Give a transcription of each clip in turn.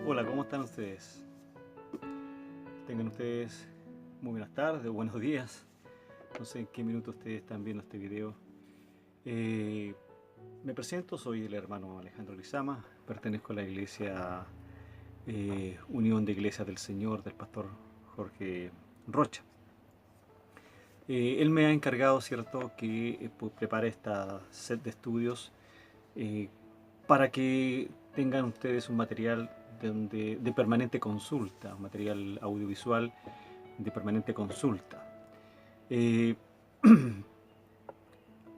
Hola, ¿cómo están ustedes? Tengan ustedes muy buenas tardes o buenos días. No sé en qué minuto ustedes están viendo este video. Me presento, soy el hermano Alejandro Lizama, pertenezco a la iglesia Unión de Iglesias del Señor del pastor Jorge Rocha. Él me ha encargado, ¿cierto?, que prepare esta set de estudios para que tengan ustedes un material de permanente consulta, un material audiovisual de permanente consulta.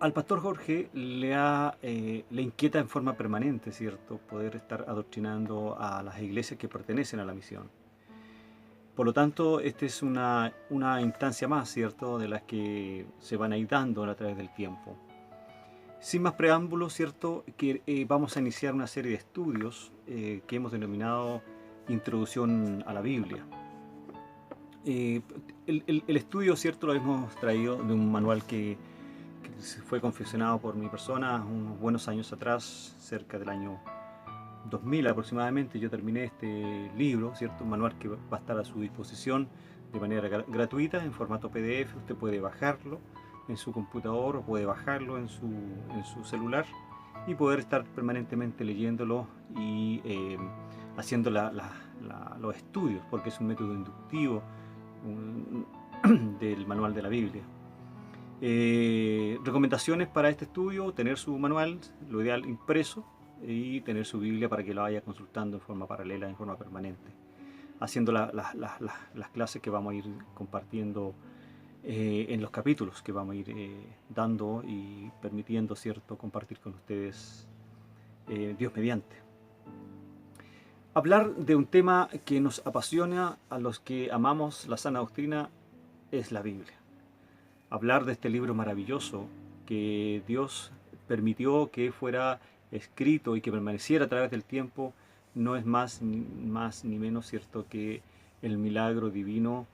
Al pastor Jorge le inquieta en forma permanente, ¿cierto?, poder estar adoctrinando a las iglesias que pertenecen a la misión. Por lo tanto, esta es una instancia más, ¿cierto?, de las que se van a ir dando a través del tiempo. Sin más preámbulos, ¿cierto?, que vamos a iniciar una serie de estudios que hemos denominado Introducción a la Biblia. El estudio, ¿cierto?, lo hemos traído de un manual que fue confeccionado por mi persona unos buenos años atrás, cerca del año 2000 aproximadamente. Yo terminé este libro, ¿cierto?, un manual que va a estar a su disposición de manera gratuita en formato PDF. Usted puede bajarlo en su computador o puede bajarlo en su celular y poder estar permanentemente leyéndolo y haciendo los estudios, porque es un método inductivo del manual de la Biblia. Recomendaciones para este estudio: tener su manual, lo ideal impreso, y tener su Biblia para que la vaya consultando en forma paralela, en forma permanente, haciendo las clases que vamos a ir compartiendo en los capítulos que vamos a ir dando y permitiendo, ¿cierto?, compartir con ustedes, Dios mediante. Hablar de un tema que nos apasiona a los que amamos la sana doctrina es la Biblia. Hablar de este libro maravilloso que Dios permitió que fuera escrito y que permaneciera a través del tiempo no es más ni menos, ¿cierto?, que el milagro divino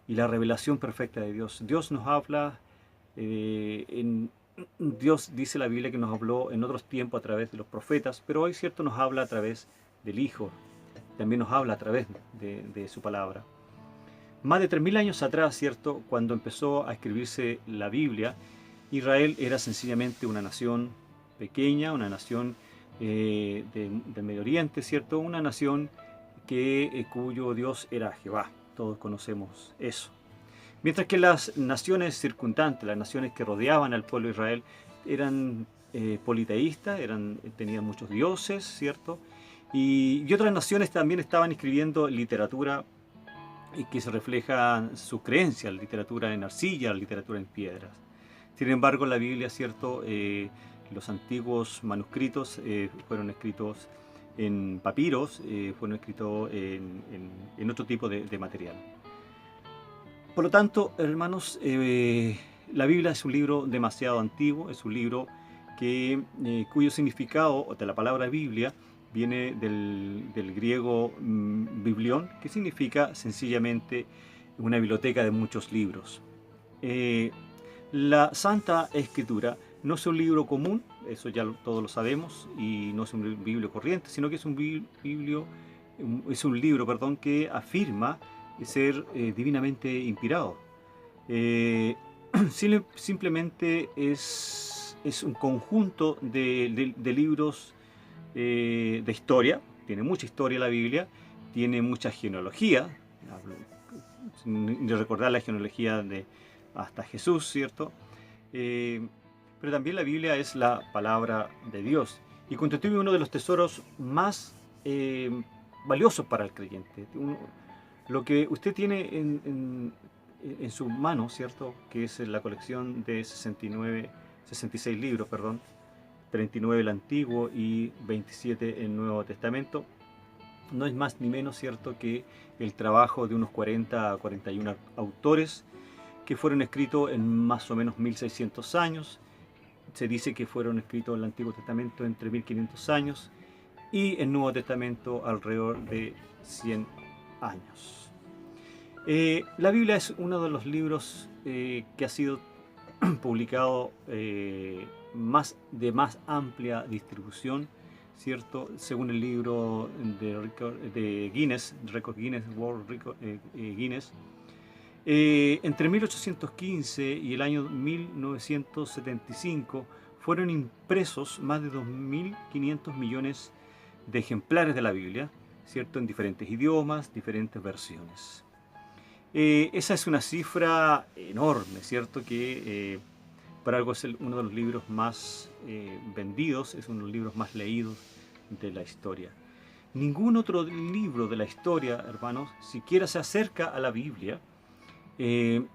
y la revelación perfecta de Dios. Dios nos habla, Dios dice la Biblia que nos habló en otros tiempos a través de los profetas, pero hoy, ¿cierto?, nos habla a través del Hijo, también nos habla a través de su palabra. Más de 3000 años atrás, ¿cierto?, cuando empezó a escribirse la Biblia, Israel era sencillamente una nación pequeña, una nación del Medio Oriente, ¿cierto?, una nación cuyo Dios era Jehová. Todos conocemos eso. Mientras que las naciones circundantes, las naciones que rodeaban al pueblo de Israel, eran politeístas, tenían muchos dioses, ¿cierto? Y otras naciones también estaban escribiendo literatura y que se refleja su creencia, literatura en arcilla, literatura en piedras. Sin embargo, la Biblia, ¿cierto?, los antiguos manuscritos fueron escritos en papiros, fueron escritos en otro tipo de material. Por lo tanto, hermanos, la Biblia es un libro demasiado antiguo, es un libro cuyo significado de la palabra Biblia viene del griego biblión, que significa sencillamente una biblioteca de muchos libros. La Santa Escritura no es un libro común, eso ya todos lo sabemos, y no es un libro corriente, sino que es un libro que afirma ser divinamente inspirado. Simplemente es un conjunto de libros de historia. Tiene mucha historia la Biblia, tiene mucha genealogía, de recordar la genealogía de hasta Jesús, ¿cierto? Pero también la Biblia es la palabra de Dios y constituye uno de los tesoros más valiosos para el creyente. Lo que usted tiene en su mano, ¿cierto?, que es la colección de 66 libros, 39 el Antiguo y 27 el Nuevo Testamento, no es más ni menos, ¿cierto?, que el trabajo de unos 40 a 41 autores que fueron escritos en más o menos 1600 años. Se dice que fueron escritos en el Antiguo Testamento entre 1500 años y el Nuevo Testamento alrededor de 100 años. La Biblia es uno de los libros que ha sido publicado de más amplia distribución, ¿cierto? Según el libro de Guinness, Record Guinness, World Record, Guinness, entre 1815 y el año 1975 fueron impresos más de 2.500 millones de ejemplares de la Biblia, ¿cierto? En diferentes idiomas, diferentes versiones. Esa es una cifra enorme, ¿cierto? Que para algo es uno de los libros más vendidos, es uno de los libros más leídos de la historia. Ningún otro libro de la historia, hermanos, siquiera se acerca a la Biblia en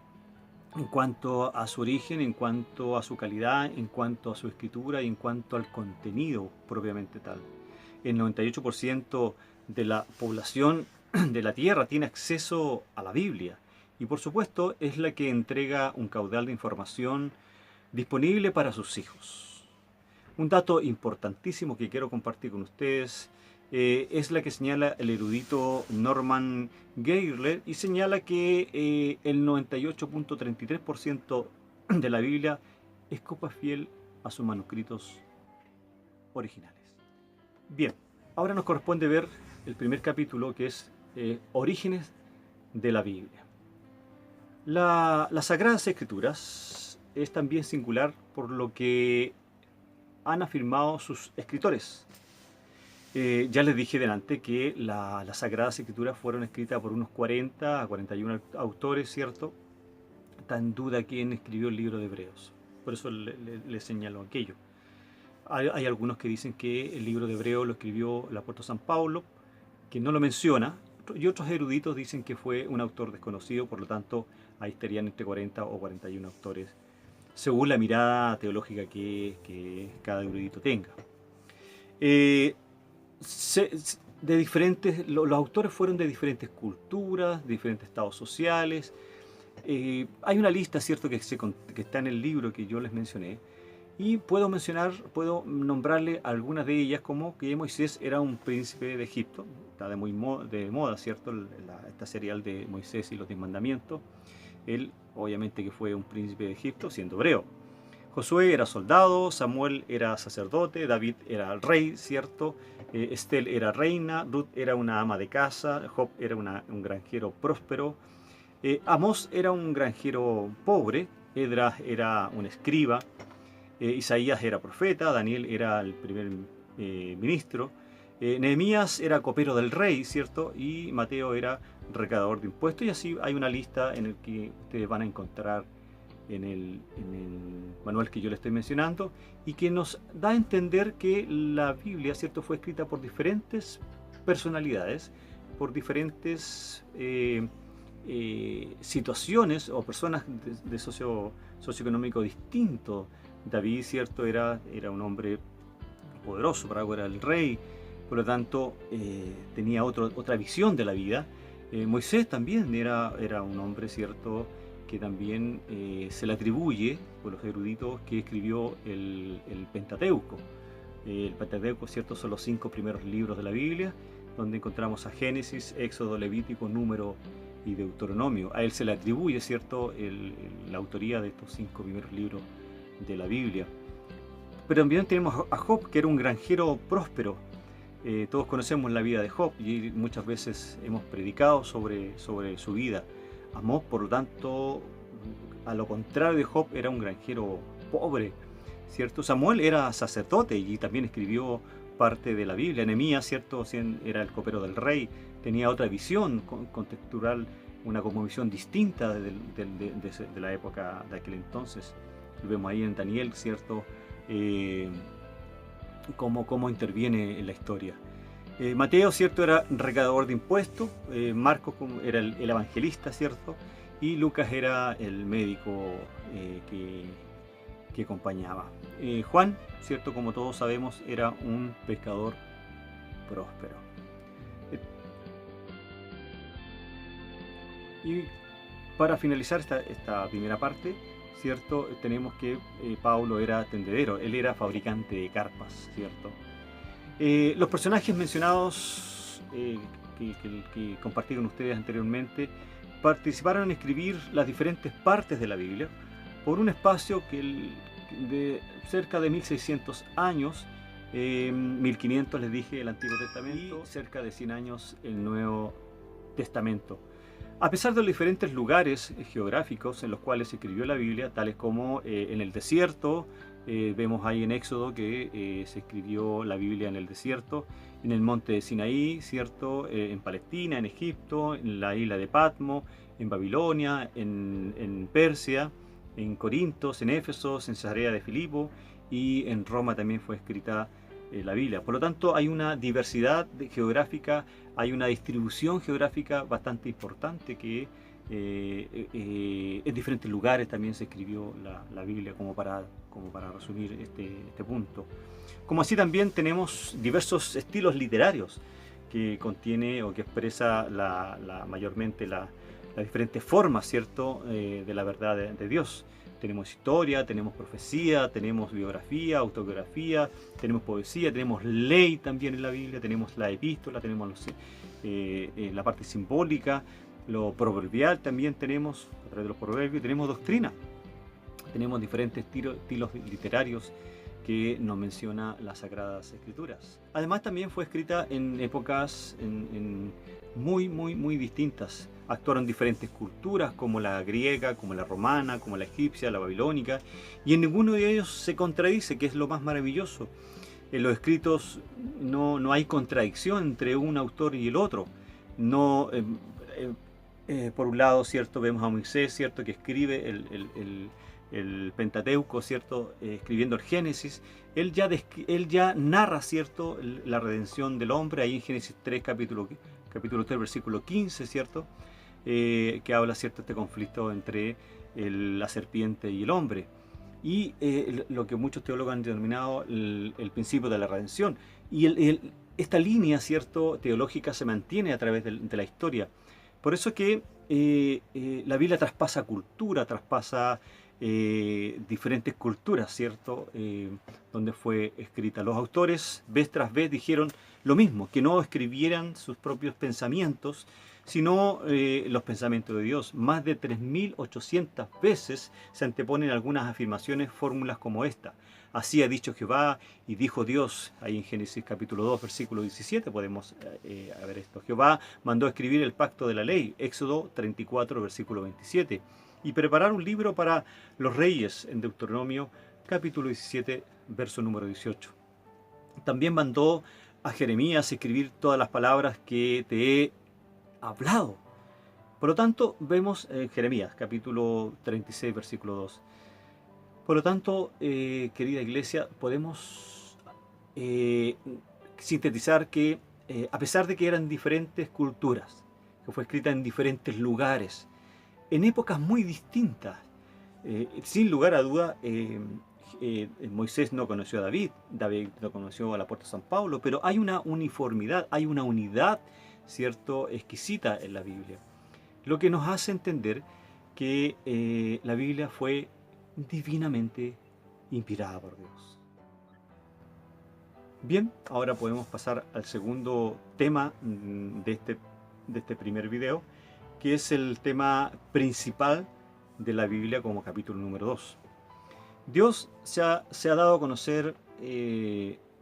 cuanto a su origen, en cuanto a su calidad, en cuanto a su escritura y en cuanto al contenido propiamente tal. El 98% de la población de la Tierra tiene acceso a la Biblia y por supuesto es la que entrega un caudal de información disponible para sus hijos. Un dato importantísimo que quiero compartir con ustedes es la que señala el erudito Norman Geithner y señala que el 98.33% de la Biblia es copia fiel a sus manuscritos originales. Bien, ahora nos corresponde ver el primer capítulo, que es Orígenes de la Biblia. Las Sagradas Escrituras es también singular por lo que han afirmado sus escritores. Ya les dije delante que las Sagradas Escrituras fueron escritas por unos 40 a 41 autores, ¿cierto? Está en duda quién escribió el libro de Hebreos. Por eso le señalo aquello. Hay algunos que dicen que el libro de Hebreos lo escribió el apóstol San Pablo, que no lo menciona, y otros eruditos dicen que fue un autor desconocido, por lo tanto ahí estarían entre 40 o 41 autores, según la mirada teológica que cada erudito tenga. Los autores fueron de diferentes culturas, de diferentes estados sociales. Hay una lista, ¿cierto?, que está en el libro que yo les mencioné, y puedo nombrarle algunas de ellas, como que Moisés era un príncipe de Egipto. Está de moda, ¿cierto?, esta serial de Moisés y los 10 mandamientos. Él, obviamente, que fue un príncipe de Egipto, siendo hebreo. Josué era soldado, Samuel era sacerdote, David era el rey, ¿cierto? Estel era reina, Ruth era una ama de casa, Job era un granjero próspero, Amós era un granjero pobre, Esdras era un escriba, Isaías era profeta, Daniel era el primer ministro, Nehemías era copero del rey, ¿cierto? Y Mateo era recaudador de impuestos, y así hay una lista en la que ustedes van a encontrar en el manual que yo le estoy mencionando, y que nos da a entender que la Biblia, ¿cierto?, fue escrita por diferentes personalidades, por diferentes situaciones o personas de socioeconómico distinto. David, ¿cierto?, era un hombre poderoso, para algo era el rey, por lo tanto tenía otra visión de la vida. Moisés también era un hombre, ¿cierto?, que también se le atribuye por los eruditos que escribió el Pentateuco. El Pentateuco, ¿cierto?, son los 5 primeros libros de la Biblia, donde encontramos a Génesis, Éxodo, Levítico, Número y Deuteronomio. A él se le atribuye, ¿cierto?, la autoría de estos 5 primeros libros de la Biblia. Pero también tenemos a Job, que era un granjero próspero. Todos conocemos la vida de Job y muchas veces hemos predicado sobre su vida. Amós, por lo tanto, a lo contrario de Job, era un granjero pobre, ¿cierto? Samuel era sacerdote y también escribió parte de la Biblia. Nehemías, ¿cierto?, era el copero del rey, tenía otra visión contextual, una cosmovisión distinta de la época de aquel entonces. Lo vemos ahí en Daniel, ¿cierto?, cómo interviene en la historia. Mateo, ¿cierto?, era recaudador de impuestos, Marcos era el evangelista, ¿cierto?, y Lucas era el médico que acompañaba. Juan, ¿cierto?, como todos sabemos, era un pescador próspero. Y para finalizar esta primera parte, ¿cierto?, tenemos que Pablo era tendedero, él era fabricante de carpas, ¿cierto? Los personajes mencionados que compartí con ustedes anteriormente participaron en escribir las diferentes partes de la Biblia por un espacio de cerca de 1600 años, 1500 les dije el Antiguo Testamento, y cerca de 100 años el Nuevo Testamento. A pesar de los diferentes lugares geográficos en los cuales se escribió la Biblia, tales como en el desierto, vemos ahí en Éxodo que se escribió la Biblia en el desierto, en el monte de Sinaí, ¿cierto? En Palestina, en Egipto, en la isla de Patmos, en Babilonia, en Persia, en Corintos, en Éfeso, en Cesarea de Filipo, y en Roma también fue escrita la Biblia. Por lo tanto, hay una diversidad geográfica, hay una distribución geográfica bastante importante que en diferentes lugares también se escribió la Biblia, como para resumir este punto. Como así también tenemos diversos estilos literarios que contiene o que expresa mayormente las diferentes formas, ¿cierto?, de la verdad de Dios. Tenemos historia, tenemos profecía, tenemos biografía, autobiografía, tenemos poesía, tenemos ley también en la Biblia, tenemos la epístola, tenemos la parte simbólica, lo proverbial también tenemos, a través de los proverbios, tenemos doctrina, tenemos diferentes estilos literarios que nos menciona las Sagradas Escrituras. Además también fue escrita en épocas muy distintas. Actuaron diferentes culturas como la griega, como la romana, como la egipcia, la babilónica, y en ninguno de ellos se contradice, que es lo más maravilloso. En los escritos no hay contradicción entre un autor y el otro. No, por un lado, ¿cierto?, vemos a Moisés, ¿cierto?, que escribe el Pentateuco, ¿cierto?, escribiendo el Génesis. Él ya narra, ¿cierto?, la redención del hombre, ahí en Génesis 3, capítulo 3, versículo 15, ¿cierto?, que habla, ¿cierto?, este conflicto entre la serpiente y el hombre. Y lo que muchos teólogos han denominado el principio de la redención. Y esta línea, ¿cierto?, teológica se mantiene a través de la historia. Por eso que la Biblia traspasa cultura, traspasa diferentes culturas, ¿cierto?, donde fue escrita. Los autores, vez tras vez, dijeron lo mismo, que no escribieran sus propios pensamientos, sino los pensamientos de Dios. Más de 3800 veces se anteponen algunas afirmaciones, fórmulas como esta. Así ha dicho Jehová y dijo Dios. Ahí en Génesis capítulo 2, versículo 17 podemos ver esto. Jehová mandó escribir el pacto de la ley. Éxodo 34, versículo 27. Y preparar un libro para los reyes en Deuteronomio capítulo 17, verso número 18. También mandó a Jeremías escribir todas las palabras que te he hablado. Por lo tanto, vemos en Jeremías capítulo 36, versículo 2. Por lo tanto, querida iglesia, podemos sintetizar que a pesar de que eran diferentes culturas, que fue escrita en diferentes lugares, en épocas muy distintas, sin lugar a duda, Moisés no conoció a David no conoció al apóstol San Pablo, pero hay una uniformidad, hay una unidad, ¿cierto?, exquisita en la Biblia, lo que nos hace entender que la Biblia fue divinamente inspirada por Dios. Bien, ahora podemos pasar al segundo tema de este primer video, que es el tema principal de la Biblia como capítulo número 2. Dios se ha dado a conocer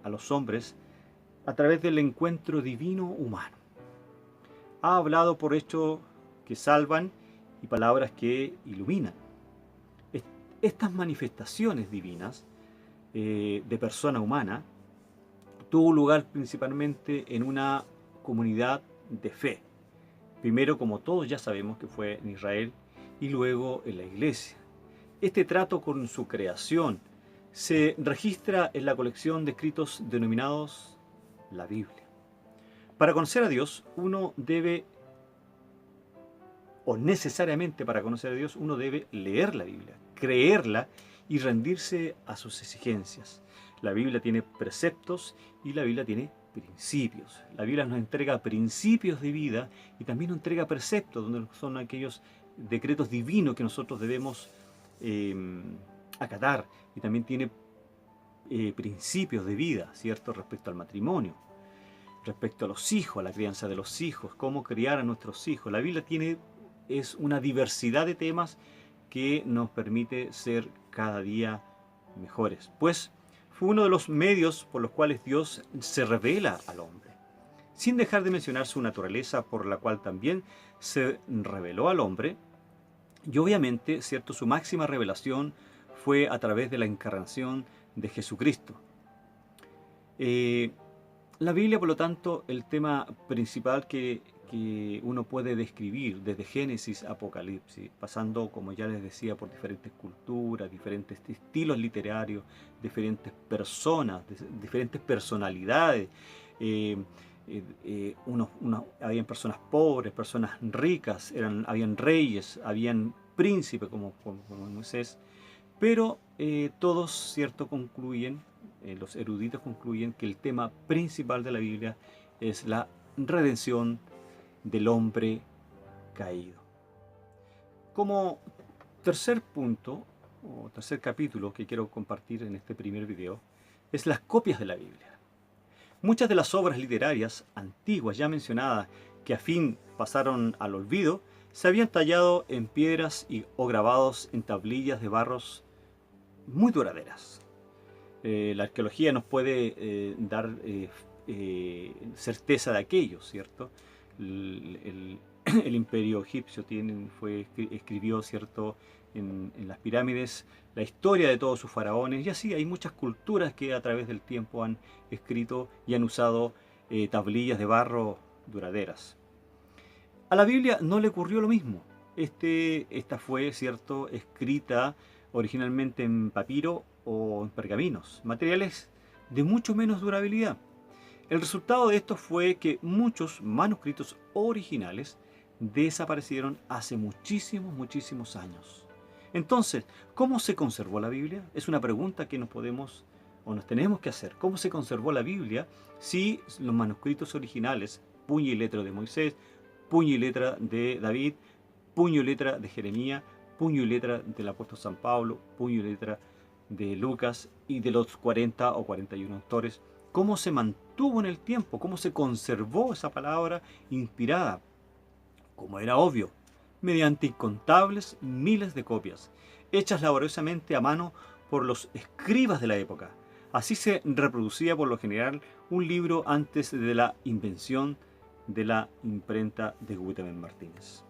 a los hombres a través del encuentro divino humano. Ha hablado por hechos que salvan y palabras que iluminan. Estas manifestaciones divinas de persona humana tuvo lugar principalmente en una comunidad de fe. Primero, como todos ya sabemos, que fue en Israel, y luego en la iglesia. Este trato con su creación se registra en la colección de escritos denominados la Biblia. Para conocer a Dios, uno debe, o necesariamente para conocer a Dios, uno debe leer la Biblia, creerla y rendirse a sus exigencias. La Biblia tiene preceptos y la Biblia tiene principios. La Biblia nos entrega principios de vida y también nos entrega preceptos, donde son aquellos decretos divinos que nosotros debemos acatar, y también tiene principios de vida, ¿cierto?, respecto al matrimonio, respecto a los hijos, a la crianza de los hijos, cómo criar a nuestros hijos. La Biblia tiene es una diversidad de temas que nos permite ser cada día mejores. Pues fue uno de los medios por los cuales Dios se revela al hombre, sin dejar de mencionar su naturaleza por la cual también se reveló al hombre. Y obviamente, ¿cierto?, su máxima revelación fue a través de la encarnación de Jesucristo. La Biblia, por lo tanto, el tema principal que uno puede describir desde Génesis a Apocalipsis, pasando, como ya les decía, por diferentes culturas, diferentes estilos literarios, diferentes personas, diferentes personalidades. Habían personas pobres, personas ricas, habían reyes, habían príncipes como Moisés, pero todos, ¿cierto?, concluyen, los eruditos concluyen que el tema principal de la Biblia es la redención del hombre caído. Como tercer punto, o tercer capítulo que quiero compartir en este primer video, es las copias de la Biblia. Muchas de las obras literarias antiguas ya mencionadas, que a fin pasaron al olvido, se habían tallado en piedras o grabados en tablillas de barros muy duraderas. La arqueología nos puede dar certeza de aquello, ¿cierto? El imperio egipcio escribió, ¿cierto?, en las pirámides la historia de todos sus faraones, y así hay muchas culturas que a través del tiempo han escrito y han usado tablillas de barro duraderas. A la Biblia no le ocurrió lo mismo. Esta fue, ¿cierto?, escrita originalmente en papiro o en pergaminos, materiales de mucho menos durabilidad. El resultado de esto fue que muchos manuscritos originales desaparecieron hace muchísimos años. Entonces, ¿cómo se conservó la Biblia? Es una pregunta que nos tenemos que hacer. ¿Cómo se conservó la Biblia si los manuscritos originales, puño y letra de Moisés, puño y letra de David, puño y letra de Jeremías, puño y letra del apóstol San Pablo, puño y letra de Lucas y de los 40 o 41 autores, cómo se mantuvo en el tiempo, cómo se conservó esa palabra inspirada? Como era obvio, mediante incontables miles de copias, hechas laboriosamente a mano por los escribas de la época. Así se reproducía por lo general un libro antes de la invención de la imprenta de Gutenberg Martínez.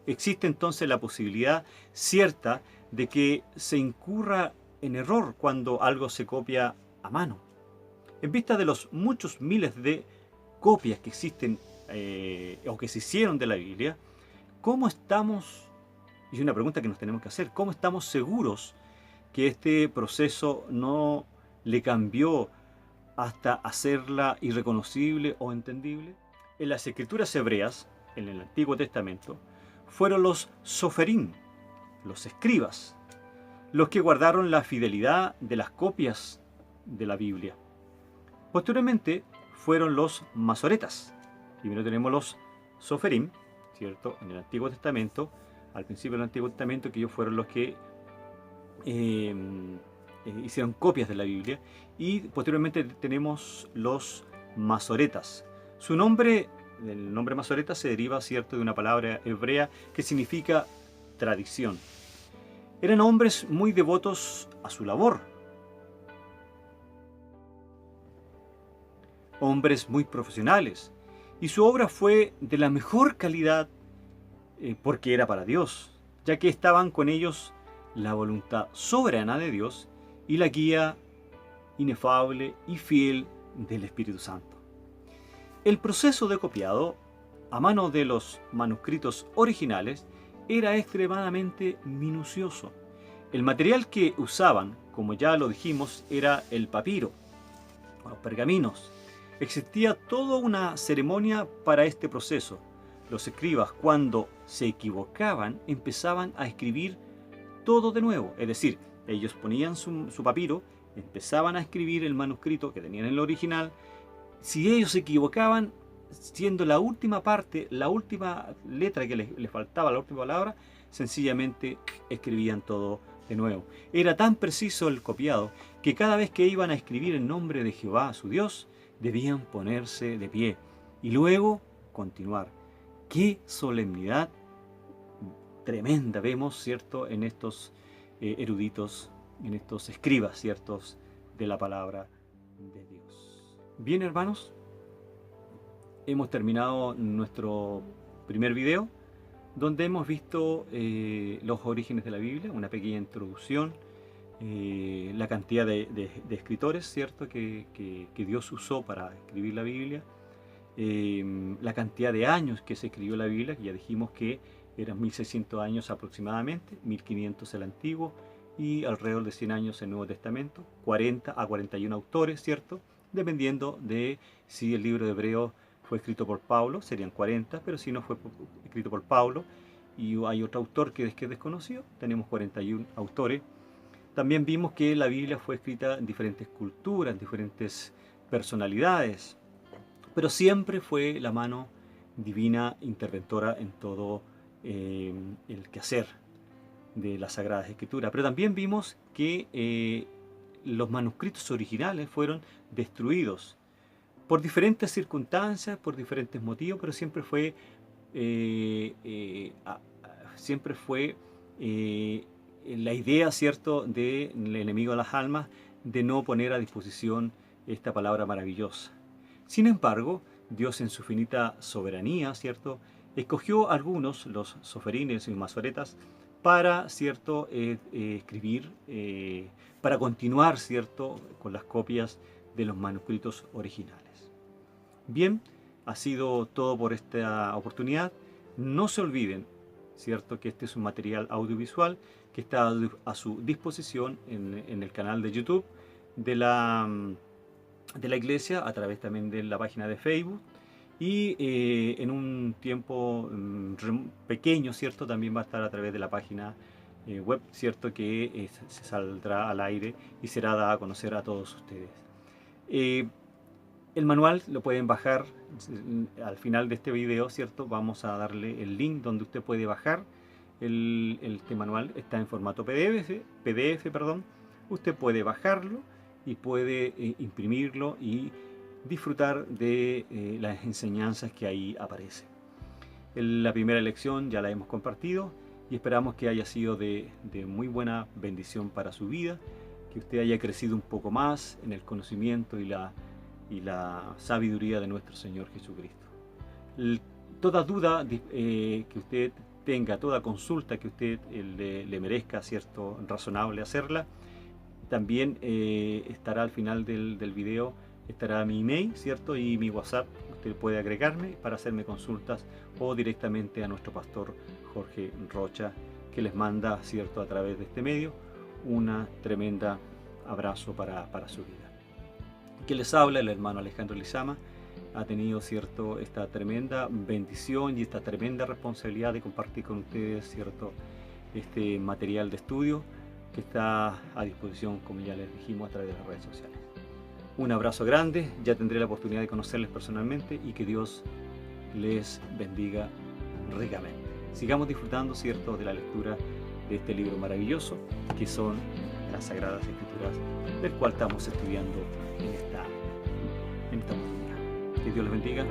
Existe entonces la posibilidad cierta de que se incurra en error cuando algo se copia a mano. En vista de los muchos miles de copias que existen o que se hicieron de la Biblia, ¿cómo estamos? Y es una pregunta que nos tenemos que hacer. ¿Cómo estamos seguros que este proceso no le cambió hasta hacerla irreconocible o entendible? En las escrituras hebreas, en el Antiguo Testamento, fueron los soferim, los escribas, los que guardaron la fidelidad de las copias de la Biblia. Posteriormente fueron los masoretas. Primero tenemos los soferim, ¿cierto?, en el Antiguo Testamento, al principio del Antiguo Testamento, que ellos fueron los que hicieron copias de la Biblia, y posteriormente tenemos los masoretas. El nombre masoreta se deriva, ¿cierto?, de una palabra hebrea que significa tradición. Eran hombres muy devotos a su labor, hombres muy profesionales, y su obra fue de la mejor calidad porque era para Dios, ya que estaban con ellos la voluntad soberana de Dios y la guía inefable y fiel del Espíritu Santo. El proceso de copiado a mano de los manuscritos originales era extremadamente minucioso. El material que usaban, como ya lo dijimos, era el papiro, los pergaminos. Existía toda una ceremonia para este proceso. Los escribas, cuando se equivocaban, empezaban a escribir todo de nuevo. Es decir, ellos ponían su papiro, empezaban a escribir el manuscrito que tenían en el original. Si ellos se equivocaban, siendo la última parte, la última letra que les faltaba, la última palabra, sencillamente escribían todo de nuevo. Era tan preciso el copiado que cada vez que iban a escribir el nombre de Jehová, su Dios, debían ponerse de pie y luego continuar. ¡Qué solemnidad tremenda vemos, ¿cierto?, en estos eruditos, en estos escribas, ¿ciertos?, de la palabra de Dios. Bien, hermanos, hemos terminado nuestro primer video, donde hemos visto los orígenes de la Biblia, una pequeña introducción, la cantidad de escritores, ¿cierto?, que Dios usó para escribir la Biblia, la cantidad de años que se escribió la Biblia, que ya dijimos que eran 1600 años aproximadamente, 1500 el Antiguo y alrededor de 100 años el Nuevo Testamento, 40 a 41 autores, ¿cierto?, dependiendo de si el libro de Hebreos fue escrito por Pablo, serían 40, pero si no fue escrito por Pablo y hay otro autor que es desconocido, tenemos 41 autores. También vimos que la Biblia fue escrita en diferentes culturas, en diferentes personalidades, pero siempre fue la mano divina interventora en todo el quehacer de las Sagradas Escrituras. Pero también vimos que los manuscritos originales fueron destruidos por diferentes circunstancias, por diferentes motivos, pero siempre fue la idea, ¿cierto?, del enemigo de las almas, de no poner a disposición esta palabra maravillosa. Sin embargo, Dios en su finita soberanía, ¿cierto?, escogió algunos, los soferines y masoretas, para, ¿cierto?, escribir, para continuar, ¿cierto?, con las copias de los manuscritos originales. Bien, ha sido todo por esta oportunidad. No se olviden, ¿cierto?, que este es un material audiovisual que está a su disposición en el canal de YouTube de la iglesia, a través también de la página de Facebook, y en un tiempo pequeño, ¿cierto?, también va a estar a través de la página web, ¿cierto?, que se saldrá al aire y será dada a conocer a todos ustedes. El manual lo pueden bajar al final de este video, ¿cierto? Vamos a darle el link donde usted puede bajar este manual. Está en formato PDF, perdón. Usted puede bajarlo y puede imprimirlo y disfrutar de las enseñanzas que ahí aparecen. La primera lección ya la hemos compartido y esperamos que haya sido de muy buena bendición para su vida, que usted haya crecido un poco más en el conocimiento y la sabiduría de nuestro Señor Jesucristo. Toda duda que usted tenga, toda consulta que usted le merezca, ¿cierto?, razonable hacerla, también estará al final del video, estará mi email, ¿cierto?, y mi WhatsApp. Usted puede agregarme para hacerme consultas o directamente a nuestro pastor Jorge Rocha, que les manda, ¿cierto?, a través de este medio, una tremenda abrazo para su vida. Que les habla el hermano Alejandro Lizama. Ha tenido, ¿cierto?, esta tremenda bendición y esta tremenda responsabilidad de compartir con ustedes, ¿cierto?, este material de estudio que está a disposición, como ya les dijimos, a través de las redes sociales. Un abrazo grande, ya tendré la oportunidad de conocerles personalmente y que Dios les bendiga ricamente. Sigamos disfrutando, ¿cierto?, de la lectura de este libro maravilloso que son las Sagradas Escrituras, del cual estamos estudiando en esta oportunidad. Que Dios les bendiga.